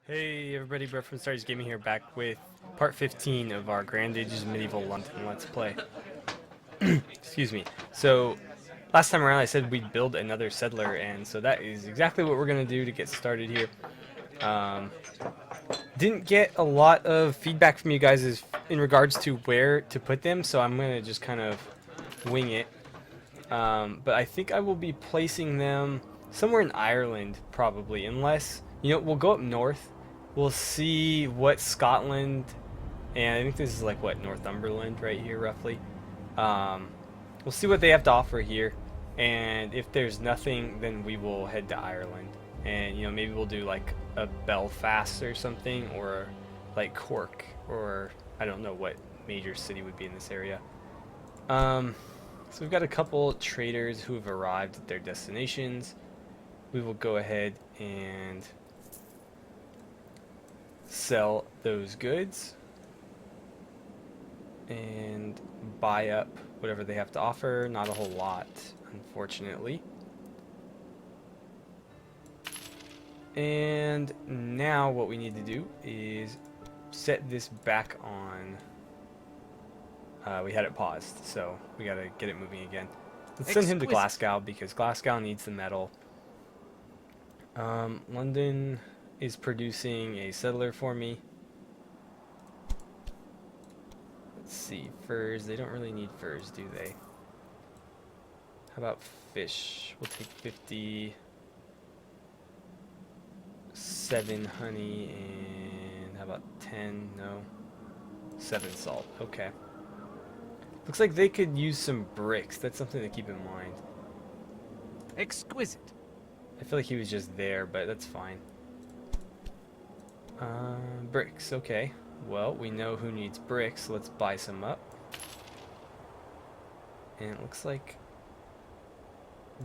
Hey everybody, Brett from AstartesGaming here, back with part 15 of our Grand Ages Medieval London Let's Play. Excuse me. So, last time around I said we'd build another settler, and so that is exactly what we're going to do to get started here. Didn't get a lot of feedback from you guys in regards to where to put them, so I'm going to just kind of wing it. But I think I will be placing them somewhere in Ireland, probably, unless, we'll go up north. We'll see what Scotland, and I think this is like, what, Northumberland right here, roughly. We'll see what they have to offer here, and if there's nothing, then we will head to Ireland. And, maybe we'll do, like, a Belfast or something, or, like, Cork, or I don't know what major city would be in this area. So we've got a couple traders who have arrived at their destinations. We will go ahead and sell those goods and buy up whatever they have to offer. Not a whole lot, unfortunately. And now what we need to do is set this back on. We had it paused, so we gotta get it moving again. Let's send him to Glasgow because Glasgow needs the metal. London is producing a settler for me. Let's see, furs. They don't really need furs, do they? How about fish? We'll take 57 honey and how about 10? No. 7 salt. Okay. Looks like they could use some bricks. That's something to keep in mind. Exquisite. I feel like he was just there, but that's fine. Bricks. Okay. Well, we know who needs bricks. So let's buy some up. And it looks like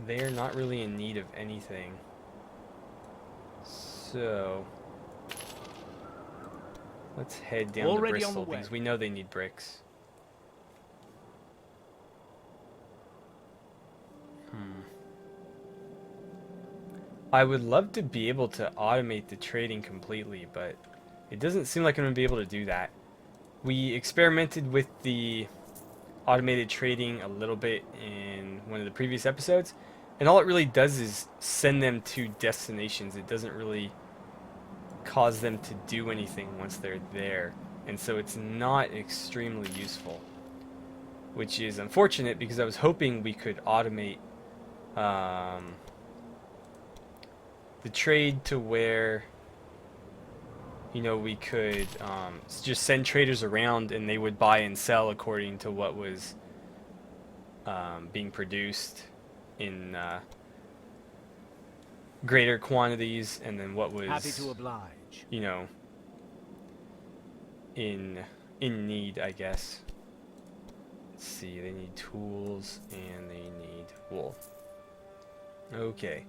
they're not really in need of anything. So let's head down to Bristol because we know they need bricks. I would love to be able to automate the trading completely, but it doesn't seem like I'm going to be able to do that. We experimented with the automated trading a little bit in one of the previous episodes, and all it really does is send them to destinations. It doesn't really cause them to do anything once they're there, and so it's not extremely useful, which is unfortunate because I was hoping we could automate the trade to where we could just send traders around and they would buy and sell according to what was being produced in greater quantities, and then what was happy to oblige. In need, I guess. Let's see, they need tools and they need wool. Okay.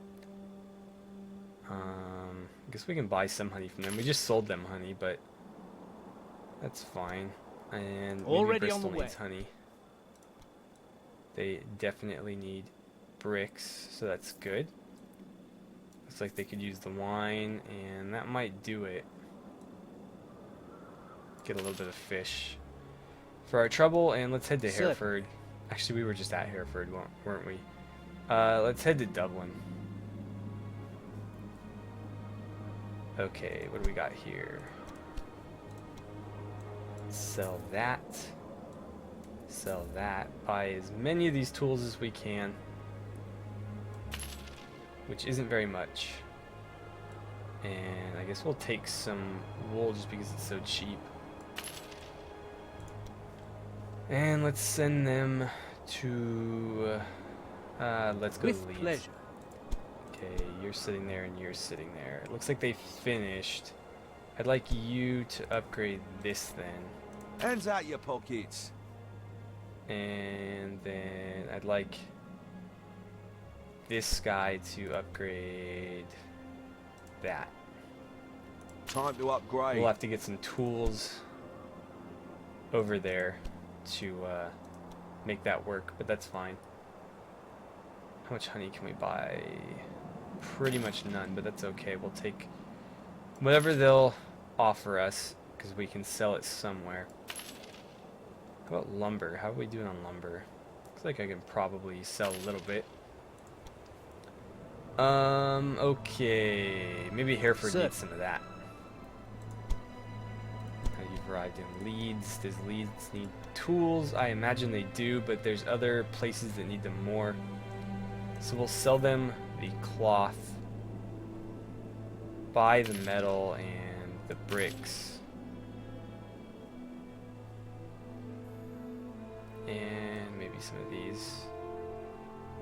I guess we can buy some honey from them. We just sold them honey, but that's fine. And maybe Bristol needs honey. They definitely need bricks, so that's good. Looks like they could use the wine, and that might do it. Get a little bit of fish for our trouble, and let's head to Hereford. Actually, we were just at Hereford, weren't we? Let's head to Dublin. Okay, what do we got here? Sell that. Sell that. Buy as many of these tools as we can, which isn't very much. And I guess we'll take some wool just because it's so cheap. And let's send them to let's go to Leeds. Pleasure. Okay, you're sitting there and you're sitting there. It looks like they finished. I'd like you to upgrade this then. Hands out your pockets. And then I'd like this guy to upgrade that. Time to upgrade. We'll have to get some tools over there to make that work, but that's fine. How much honey can we buy? Pretty much none, but that's okay. We'll take whatever they'll offer us, because we can sell it somewhere. How about lumber? How are we doing on lumber? Looks like I can probably sell a little bit. Okay. Maybe Hereford needs some of that. You've arrived in Leeds. Does Leeds need tools? I imagine they do, but there's other places that need them more. So we'll sell them the cloth, buy the metal and the bricks. And maybe some of these.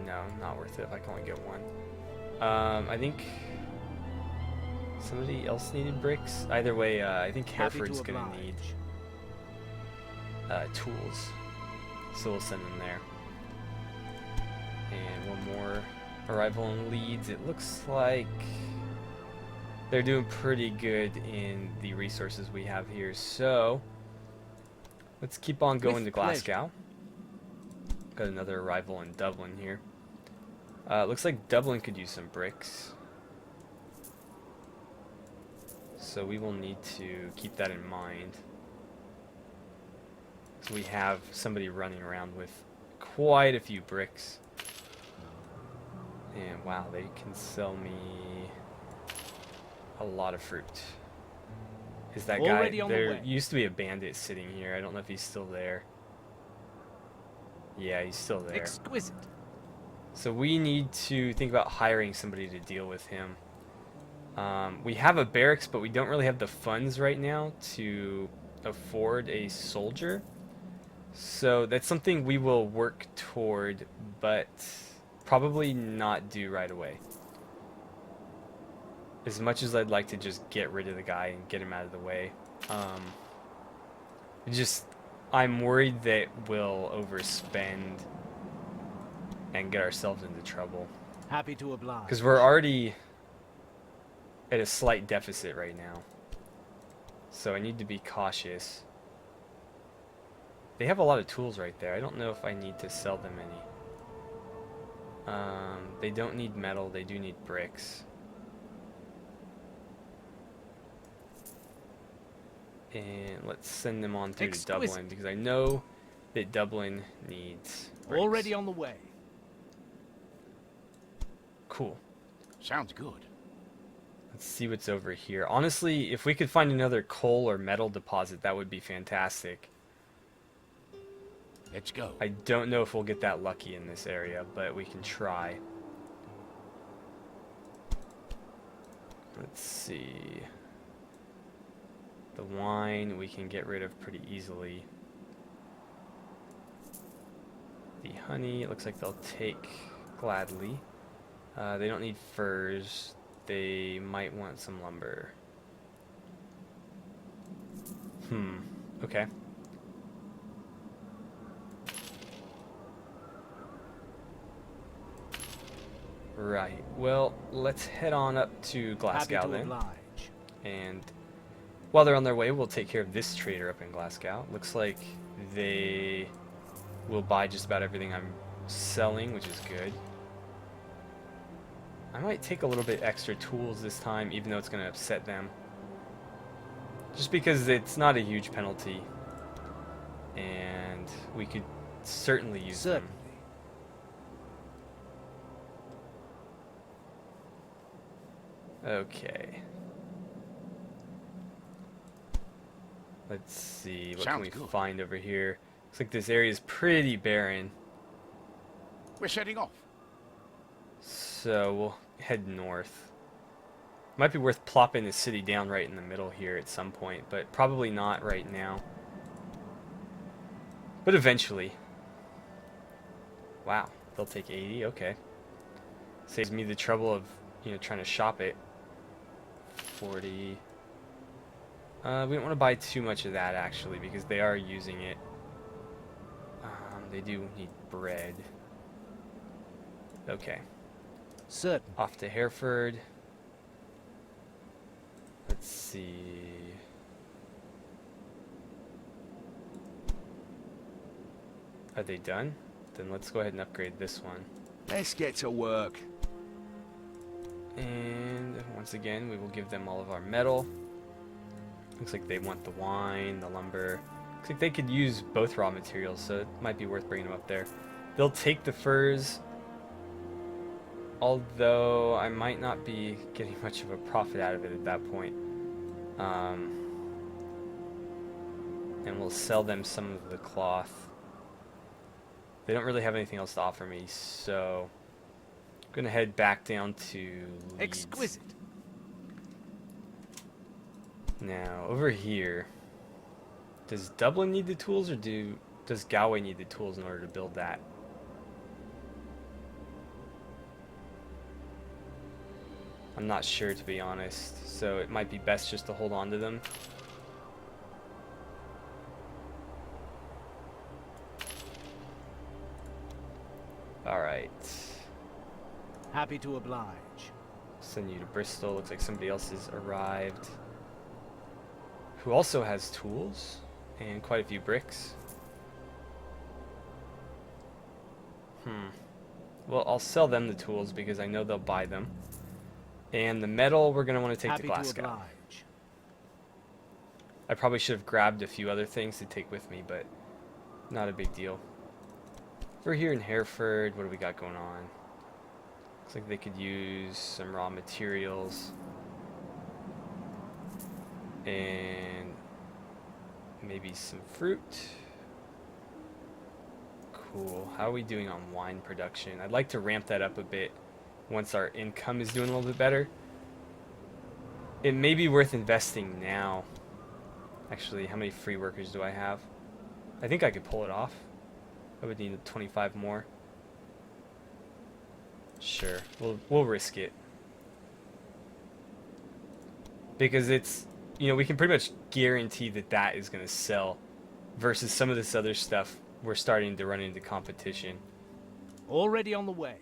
No, not worth it if I can only get one. I think somebody else needed bricks. Either way, I think Hereford's gonna need tools, so we'll send them there. And one more arrival in Leeds. It looks like they're doing pretty good in the resources we have here, so let's keep on going to Glasgow. Got another arrival in Dublin here. Looks like Dublin could use some bricks, so we will need to keep that in mind. So we have somebody running around with quite a few bricks. And wow, they can sell me a lot of fruit. Is that guy? There used to be a bandit sitting here. I don't know if he's still there. Yeah, he's still there. Exquisite. So we need to think about hiring somebody to deal with him. We have a barracks, but we don't really have the funds right now to afford a soldier. So that's something we will work toward, but probably not do right away. As much as I'd like to just get rid of the guy and get him out of the way, I'm worried that we'll overspend and get ourselves into trouble. Happy to oblige. Because we're already at a slight deficit right now. So I need to be cautious. They have a lot of tools right there. I don't know if I need to sell them any. They don't need metal. They do need bricks. And let's send them on through to Dublin, because I know that Dublin needs bricks. Already on the way. Cool. Sounds good. Let's see what's over here. Honestly, if we could find another coal or metal deposit, that would be fantastic. Let's go. I don't know if we'll get that lucky in this area, but we can try. Let's see. The wine we can get rid of pretty easily. The honey, it looks like they'll take gladly. They don't need furs. They might want some lumber. Okay. Right. Well, let's head on up to Glasgow then. And while they're on their way, we'll take care of this trader up in Glasgow. Looks like they will buy just about everything I'm selling, which is good. I might take a little bit extra tools this time, even though it's going to upset them. Just because it's not a huge penalty. And we could certainly use them. Okay. Let's see, what can we find over here? Looks like this area is pretty barren. We're setting off. So we'll head north. Might be worth plopping the city down right in the middle here at some point, but probably not right now. But eventually. Wow, they'll take 80, okay. Saves me the trouble of, trying to shop it. 40. We don't want to buy too much of that, actually, because they are using it. They do need bread. Okay. Certain. Off to Hereford. Let's see. Are they done? Then let's go ahead and upgrade this one. Let's get to work. And And once again, we will give them all of our metal. Looks like they want the wine, the lumber. Looks like they could use both raw materials, so it might be worth bringing them up there. They'll take the furs, although I might not be getting much of a profit out of it at that point. And we'll sell them some of the cloth. They don't really have anything else to offer me, so I'm gonna head back down to Leeds. Exquisite. Now over here, does Dublin need the tools, or does Galway need the tools in order to build that? I'm not sure, to be honest, so it might be best just to hold on to them. Alright. Happy to oblige. Send you to Bristol. Looks like somebody else has arrived who also has tools and quite a few bricks. Well, I'll sell them the tools because I know they'll buy them. And the metal we're going to want to take Happy to to Glasgow. oblige. I probably should have grabbed a few other things to take with me, but not a big deal. We're here in Hereford. What do we got going on? Looks like they could use some raw materials. And maybe some fruit. Cool. How are we doing on wine production? I'd like to ramp that up a bit once our income is doing a little bit better. It may be worth investing now. Actually, how many free workers do I have? I think I could pull it off. I would need 25 more. Sure, we'll risk it. Because it's, you know, we can pretty much guarantee that that is going to sell versus some of this other stuff we're starting to run into competition. Already on the way.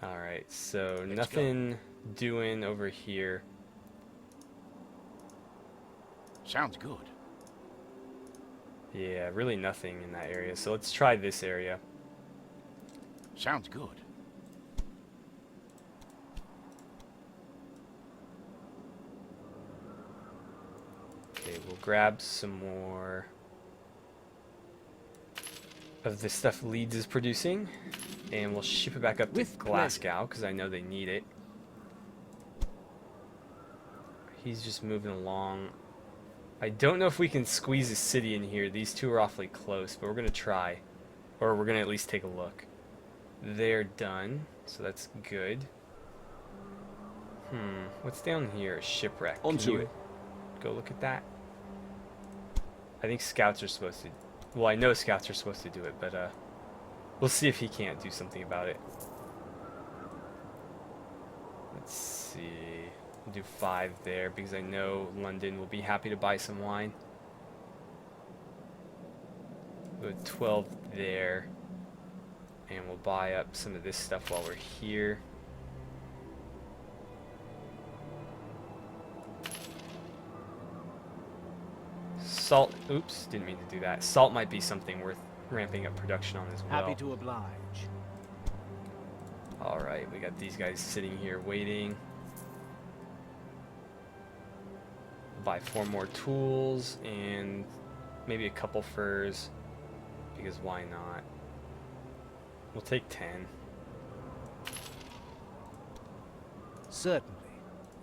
Alright, so Let's nothing doing over here. Sounds good. Yeah, really nothing in that area. So let's try this area. Sounds good. Okay, we'll grab some more of the stuff Leeds is producing, and we'll ship it back up to With Glasgow because I know they need it. He's just moving along. I don't know if we can squeeze a city in here. These two are awfully close, but we're going to try. Or we're going to at least take a look. They're done, so that's good. What's down here? Shipwreck. Onto it. Go look at that? I think scouts are supposed to... Well, I know scouts are supposed to do it, but we'll see if he can't do something about it. Let's see... We'll do 5 there because I know London will be happy to buy some wine. We'll go 12 there. And we'll buy up some of this stuff while we're here. Salt, oops, didn't mean to do that. Salt might be something worth ramping up production on as well. Happy to oblige. Alright, we got these guys sitting here waiting. Buy 4 more tools and maybe a couple furs, because why not? We'll take 10. Certainly.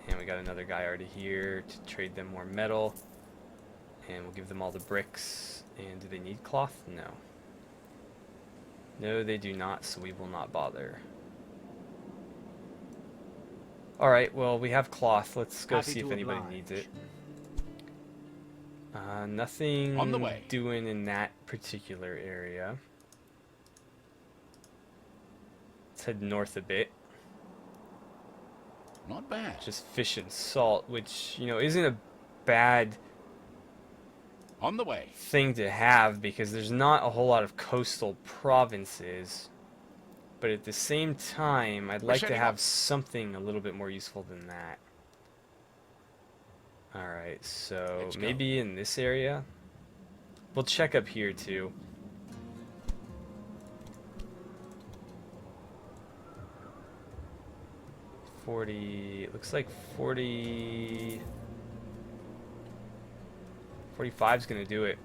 And we got another guy already here to trade them more metal. And we'll give them all the bricks. And do they need cloth? No. No, they do not, so we will not bother. Alright, well, we have cloth. Let's go Happy see if to anybody oblige. needs it. Nothing On the way. doing in that particular area. Let's head north a bit. Not bad. Just fish and salt, which, you know, isn't a bad On the way. thing to have because there's not a whole lot of coastal provinces. But at the same time, I'd like to setting have up. something a little bit more useful than that. Alright, so Let's go. maybe in this area? We'll check up here too. 40. It looks like 40. 45 is going to do it.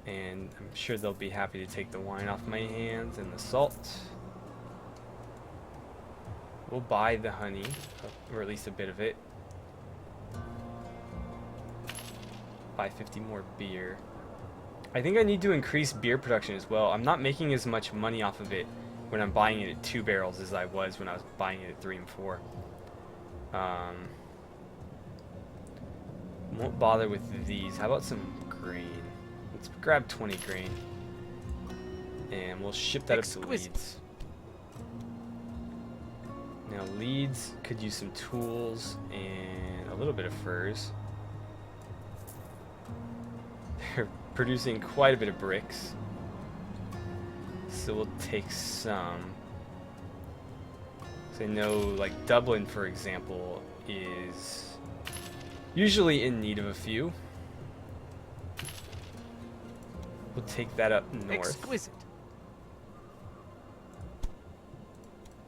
And I'm sure they'll be happy to take the wine off my hands and the salt. We'll buy the honey, or at least a bit of it. Buy 50 more beer. I think I need to increase beer production as well. I'm not making as much money off of it when I'm buying it at 2 barrels as I was when I was buying it at 3 and 4. Won't bother with these. How about some grain? Let's grab 20 grain. And we'll ship that up to Leeds. Now Leeds could use some tools and a little bit of furs. They're producing quite a bit of bricks. So we'll take some. So I know, like Dublin, for example, is usually in need of a few. We'll take that up north. Exquisite.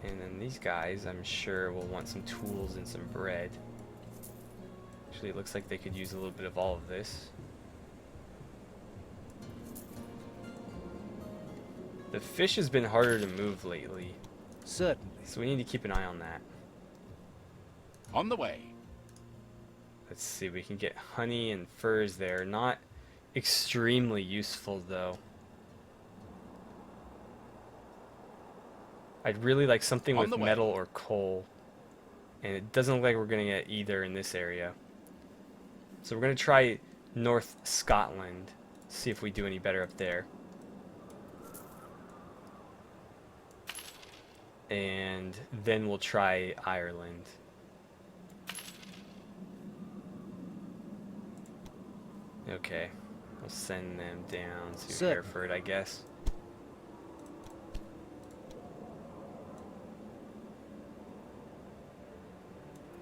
And then these guys, I'm sure, will want some tools and some bread. Actually, it looks like they could use a little bit of all of this. The fish has been harder to move lately. Certainly. So we need to keep an eye on that. On the way. Let's see, we can get honey and furs there. Not extremely useful, though. I'd really like something with metal or coal. And it doesn't look like we're going to get either in this area. So we're going to try North Scotland. See if we do any better up there. And then we'll try Ireland. Okay. We'll send them down to Hereford, I guess.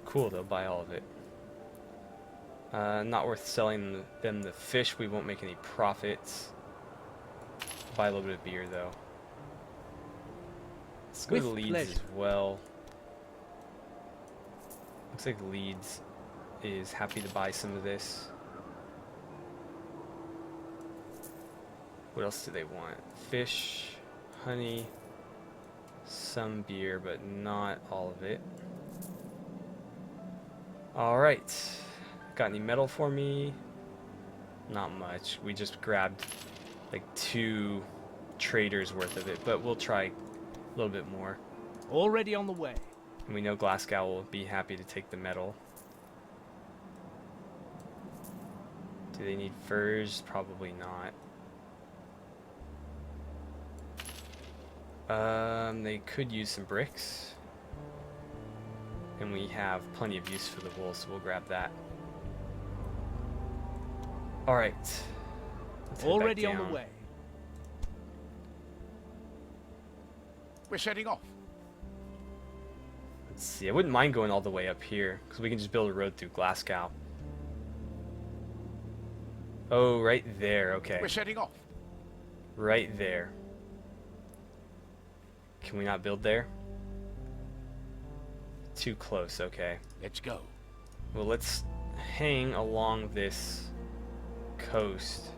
Cool, they'll buy all of it. Not worth selling them the fish. We won't make any profits. Buy a little bit of beer, though. Let's go to Leeds as well. Looks like Leeds is happy to buy some of this. What else do they want? Fish, honey, some beer, but not all of it. Alright. Got any metal for me? Not much. We just grabbed like 2 traders worth of it, but we'll try a little bit more. Already on the way. And we know Glasgow will be happy to take the metal. Do they need furs? Probably not. They could use some bricks. And we have plenty of use for the wool, so we'll grab that. Alright. Already on the way. We're setting off. Let's see, I wouldn't mind going all the way up here, because we can just build a road through Glasgow. Oh, right there, okay. We're setting off. Right there. Can we not build there? Too close, okay. Let's go. Well, let's hang along this coast.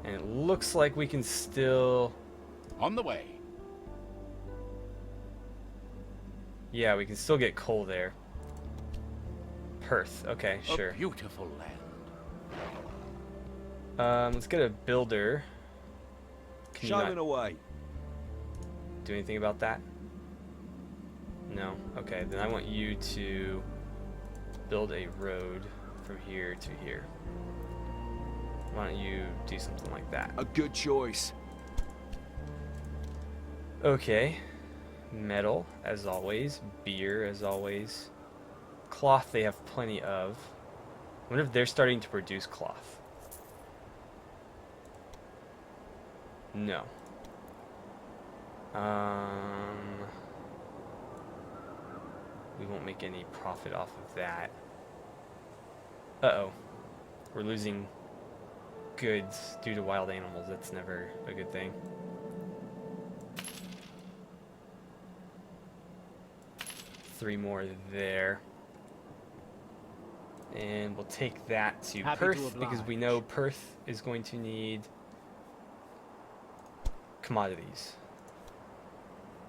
And it looks like we can still... On the way. Yeah, we can still get coal there. Perth, okay, sure. A beautiful land. Let's get a builder. Can you Shoving not away. do anything about that? No. Okay, then I want you to build a road from here to here. Why don't you do something like that? A good choice. Okay. Metal, as always. Beer, as always. Cloth, they have plenty of. I wonder if they're starting to produce cloth. No. We won't make any profit off of that. Uh-oh. We're losing goods due to wild animals. That's never a good thing. 3 more there. And we'll take that to Happy to Perth because we know Perth is going to need commodities.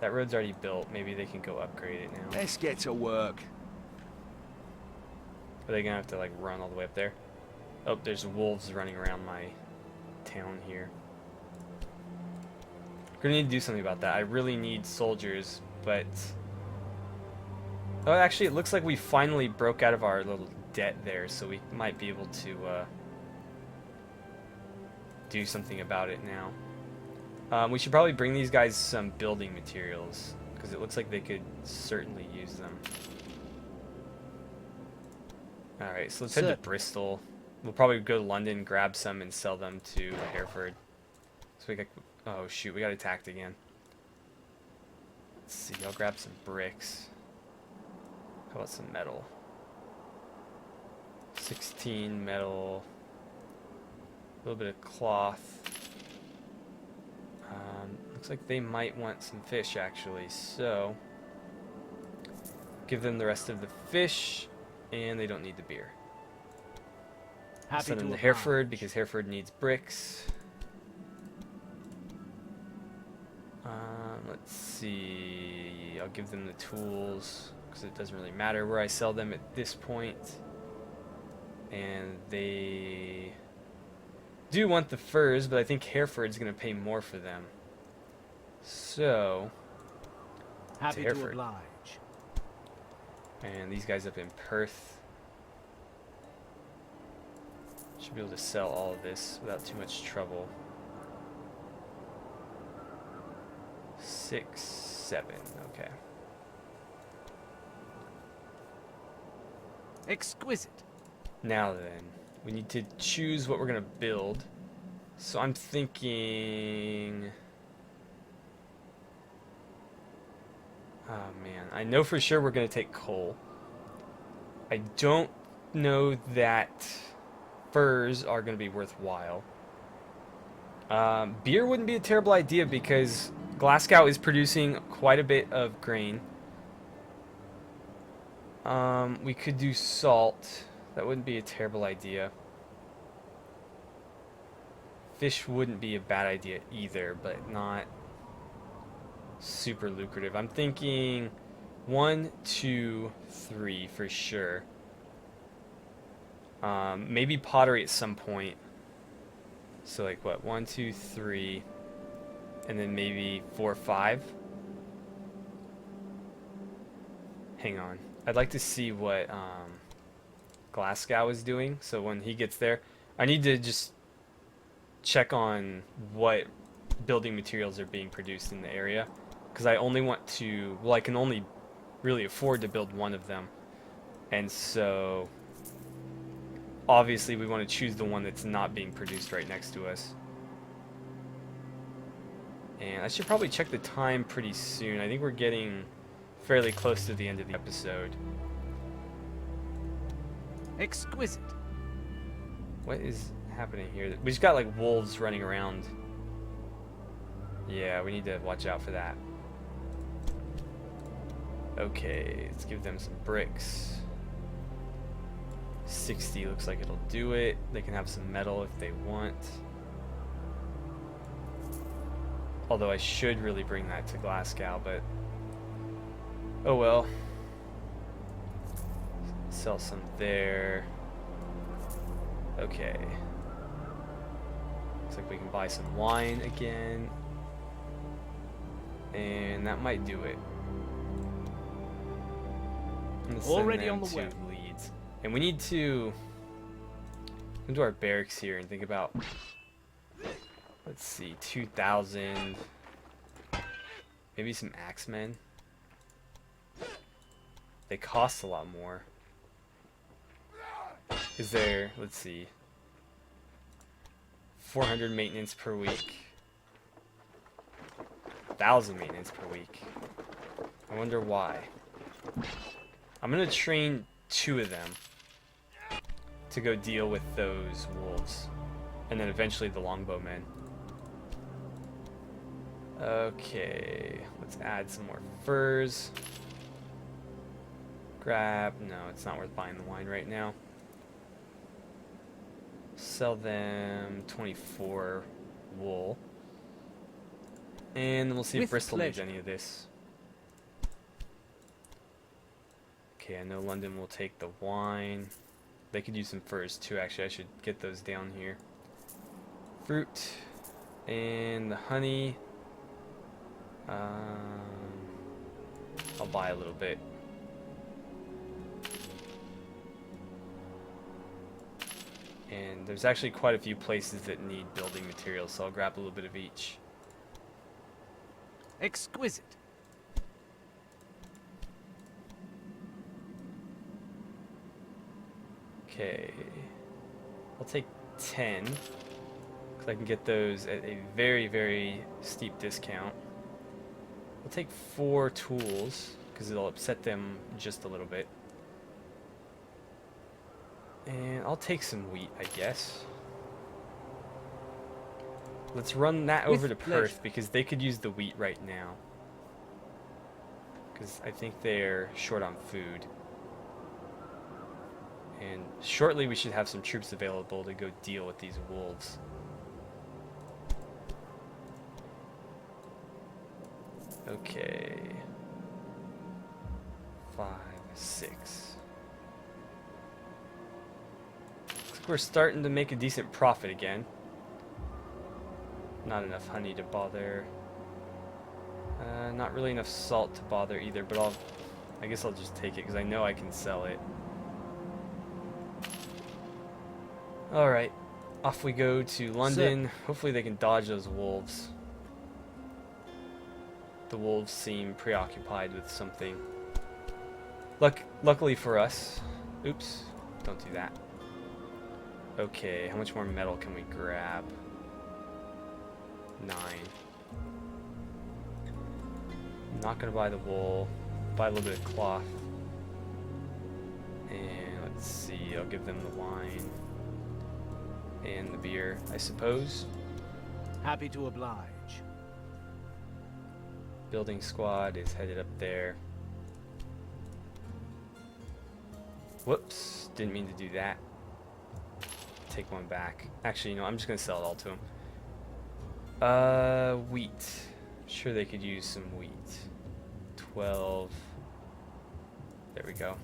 That road's already built. Maybe they can go upgrade it now. Let's get to work. Are they gonna have to like run all the way up there? Oh, there's wolves running around my town here. We're gonna need to do something about that. I really need soldiers, but oh, actually, it looks like we finally broke out of our little debt there, so we might be able to do something about it now. We should probably bring these guys some building materials because it looks like they could certainly use them. Alright, so let's head to Bristol. We'll probably go to London, grab some, and sell them to Hereford. So we got... Oh shoot, we got attacked again. Let's see, I'll grab some bricks. How about some metal? 16 metal. A little bit of cloth. Looks like they might want some fish actually, so... Give them the rest of the fish, and they don't need the beer. Send them to Hereford because Hereford needs bricks. Let's see. I'll give them the tools because it doesn't really matter where I sell them at this point. And they do want the furs, but I think Hereford's going to pay more for them. So, happy to oblige. And these guys up in Perth should be able to sell all of this without too much trouble. 6, 7, okay. Exquisite. Now then, we need to choose what we're gonna build. So I'm thinking... Oh man, I know for sure we're gonna take coal. I don't know that furs are gonna be worthwhile. Beer wouldn't be a terrible idea because Glasgow is producing quite a bit of grain. We could do salt. That wouldn't be a terrible idea. Fish wouldn't be a bad idea either, but not super lucrative. I'm thinking 1, 2, 3 for sure. Maybe pottery at some point. So like what? 1, 2, 3, and then maybe 4, 5. Hang on. I'd like to see what Glasgow is doing. So when he gets there, I need to just check on what building materials are being produced in the area. Because I only want to, well, I can only really afford to build one of them. And so, obviously we want to choose the one that's not being produced right next to us. And I should probably check the time pretty soon. I think we're getting fairly close to the end of the episode. Exquisite. What is happening here? We just got like wolves running around. Yeah, we need to watch out for that. Okay, let's give them some bricks. 60 looks like it'll do it. They can have some metal if they want. Although I should really bring that to Glasgow, but oh well. Sell some there. Okay. Looks like we can buy some wine again. And that might do it. Already on the way. Leads. And we need to go to our barracks here and think about, let's see, 2,000. Maybe some axemen. They cost a lot more. Is there, let's see, 400 maintenance per week. 1,000 maintenance per week. I wonder why. I'm gonna train 2 of them to go deal with those wolves, and then eventually the longbowmen. Okay, let's add some more furs. Grab. No, it's not worth buying the wine right now. Sell them 24 wool. And we'll see if With Bristol needs pleasure. any of this. Okay, I know London will take the wine. They could use some furs too, actually. I should get those down here. Fruit. And the honey. I'll buy a little bit. And there's actually quite a few places that need building materials, so I'll grab a little bit of each. Exquisite. Okay. I'll take 10. Because I can get those at a very, very steep discount. I'll take 4 tools, because it'll upset them just a little bit. And I'll take some wheat, I guess. Let's run that over to Perth, because they could use the wheat right now. Because I think they're short on food. And shortly we should have some troops available to go deal with these wolves. Okay. 5, 6. Looks like we're starting to make a decent profit again. Not enough honey to bother. Not really enough salt to bother either, but I guess I'll just take it because I know I can sell it. Alright, off we go to London. Hopefully they can dodge those wolves. The wolves seem preoccupied with something. Luckily for us. Oops, don't do that. Okay, how much more metal can we grab? 9. I'm not gonna buy the wool. Buy a little bit of cloth. And let's see, I'll give them the wine. And the beer, I suppose. Happy to oblige. Building squad is headed up there. Whoops, didn't mean to do that. Take one back. Actually, you know, I'm just gonna sell it all to them. Wheat. Sure they could use some wheat. 12. There we go.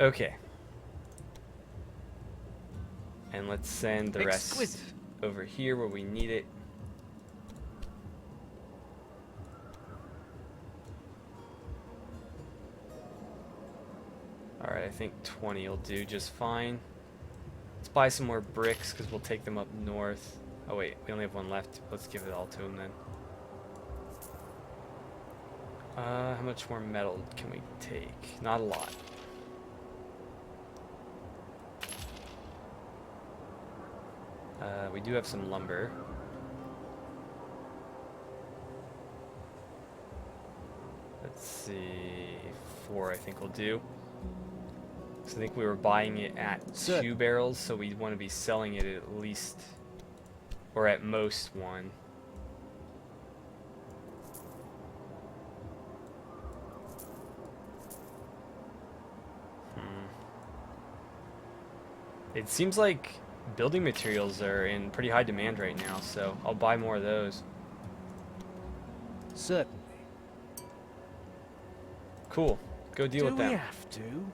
Okay. And let's send the rest over here where we need it. Alright, I think 20 will do just fine. Let's buy some more bricks because we'll take them up north. Oh wait, we only have one left. Let's give it all to them then. How much more metal can we take? Not a lot. We do have some lumber. Let's see, 4 I think will do. So I think we were buying it at 2 barrels, so we want to be selling it at least, or at most 1. It seems like building materials are in pretty high demand right now, so I'll buy more of those. Certainly. Cool. Go deal with them. Do we have to?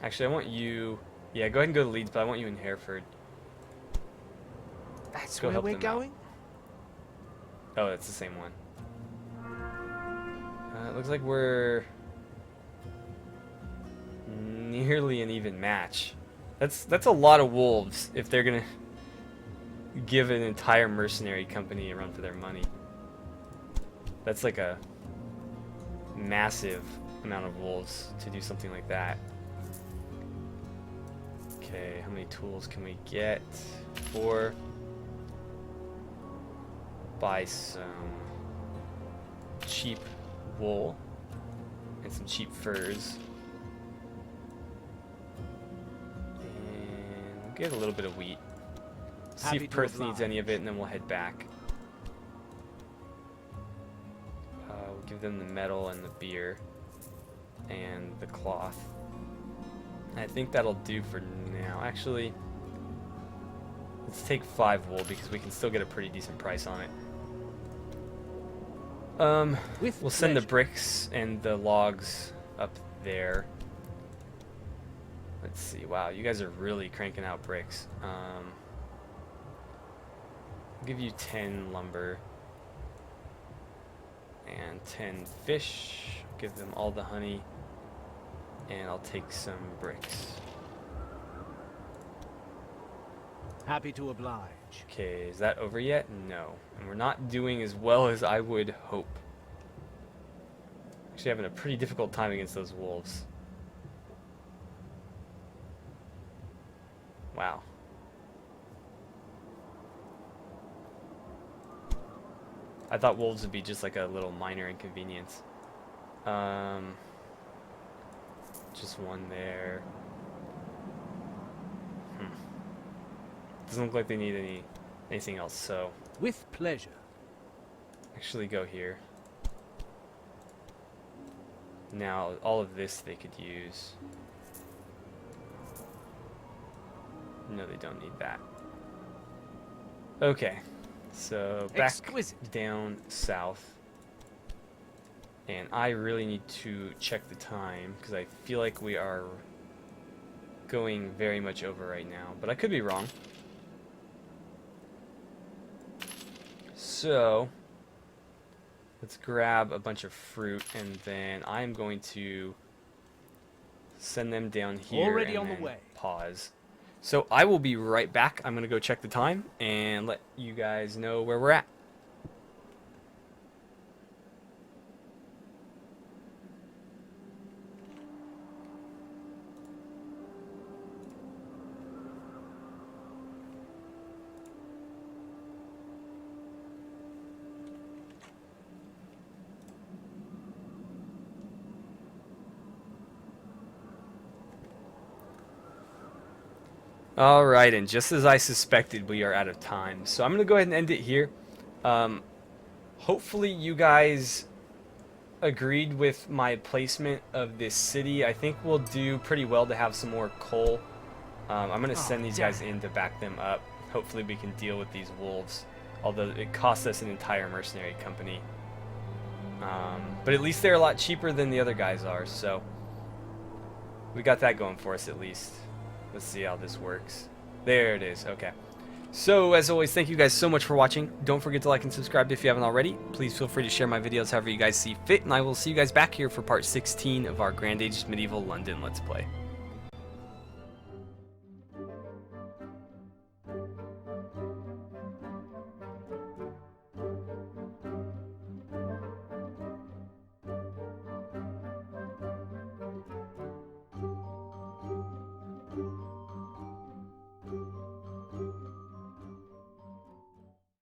Actually, I want you... Yeah, go ahead and go to Leeds, but I want you in Hereford. That's go where help we're them out. going? Oh, that's the same one. It looks like we're nearly an even match. That's a lot of wolves if they're gonna give an entire mercenary company a run for their money. That's like a massive amount of wolves to do something like that. Okay, how many tools can we get? 4. Buy some cheap wool and some cheap furs. And we'll get a little bit of wheat. See if Perth needs any of it, and then we'll head back. give them the metal and the beer and the cloth. I think that'll do for now. Actually, let's take 5 wool because we can still get a pretty decent price on it. We'll send the bricks and the logs up there. Let's see. Wow, you guys are really cranking out bricks. I'll give you 10 lumber and 10 fish. Give them all the honey, and I'll take some bricks. Happy to oblige. Okay, is that over yet? No. And we're not doing as well as I would hope. Actually having a pretty difficult time against those wolves. Wow. I thought wolves would be just like a little minor inconvenience. Just one there. Doesn't look like they need anything else, so With pleasure. actually go here. Now all of this they could use. No, they don't need that. Okay, so back Exquisite. down south. And I really need to check the time because I feel like we are going very much over right now, but I could be wrong. So let's grab a bunch of fruit, and then I'm going to send them down here. Already and on the then way. Pause. So I will be right back. I'm going to go check the time and let you guys know where we're at. Alright, and just as I suspected, we are out of time. So I'm going to go ahead and end it here. Hopefully you guys agreed with my placement of this city. I think we'll do pretty well to have some more coal. I'm going to send these guys in to back them up. Hopefully we can deal with these wolves. Although it costs us an entire mercenary company. But at least they're a lot cheaper than the other guys are. So we got that going for us at least. Let's see how this works. There it is. Okay. So, as always, thank you guys so much for watching. Don't forget to like and subscribe if you haven't already. Please feel free to share my videos however you guys see fit. And I will see you guys back here for part 16 of our Grand Age Medieval London Let's Play.